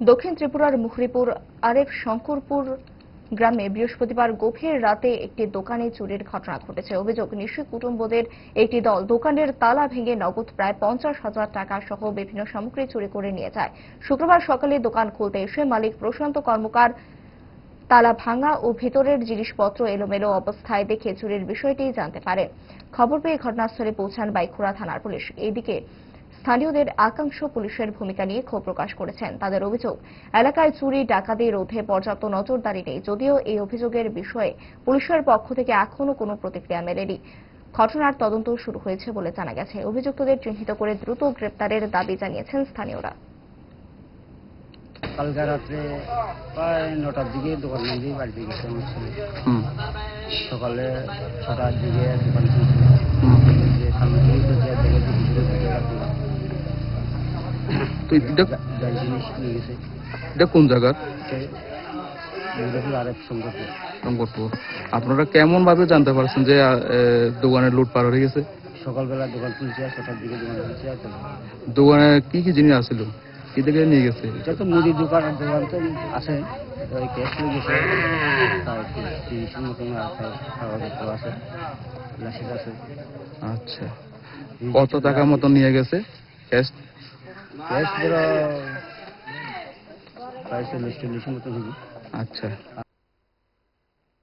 দক্ষিণ ত্রিপুরার মুখরিপুর আরেফ শঙ্করপুর গ্রামে বৃহস্পতিবার গভীর রাতে একটি দোকানে চুরির ঘটনা ঘটেছে। অভিযোগ, নিশু কুটুম্বদের একটি দল দোকানের তালা ভেঙে নগদ প্রায় 50,000 টাকা সহ বিভিন্ন সামগ্রী চুরি করে নিয়ে যায়। শুক্রবার সকালে দোকান খুলতে এসে মালিক প্রশান্ত কর্মকার তালা ভাঙা ও ভেতরের জিনিসপত্র এলোমেলো অবস্থায় দেখে চুরির বিষয়টি জানতে পারে। খবর পেয়ে ঘটনাস্থলে পৌঁছান বাইখুড়া থানার পুলিশ। এদিকে স্থানীয়দের একাংশ পুলিশের ভূমিকা নিয়ে ক্ষোভ প্রকাশ করেছেন। তাদের অভিযোগ, এলাকায় চুরি ডাকাতি রোধে পর্যাপ্ত নজরদারি নেই। যদিও এই অভিযোগের বিষয়ে পুলিশের পক্ষ থেকে এখনো কোনো প্রতিক্রিয়া মেলেনি। ঘটনার তদন্ত শুরু হয়েছে বলে জানা গেছে। অভিযুক্তদের চিহ্নিত করে দ্রুত গ্রেপ্তারের দাবি জানিয়েছেন স্থানীয়রা। কালকে রাত্রে প্রায় 9টার দিকে দোকান বন্ধই বাড়িতে গেছে আমার ছেলে। সকালে 6টার দিকে দোকান খুলছে, সামনে দিকে খুলছে, দেখে যাই জিনিস নিয়ে গেছে। এটা কোন জায়গার? আরেফ শঙ্করপুর। আপনারা কেমন ভাবে জানতে পারছেন যে দোকানে লুট পার হয়ে গেছে? সকালবেলা দোকান খুলছে, 6টার দিকে দোকান খুলছে। দোকানে কি কি জিনিস আছিল, কি থেকে নিয়ে গেছে? এটা তো মুদির দোকান তো আছে, ওই ক্যাশ নিয়ে গেছে, 30-এর মতন কাগজপত্র আছে, লাইসেন্স আছে। আচ্ছা, কত টাকা মতো নিয়ে গেছে ক্যাশ? ক্যাশ ধরো প্রায় 40-40 মতো। আচ্ছা।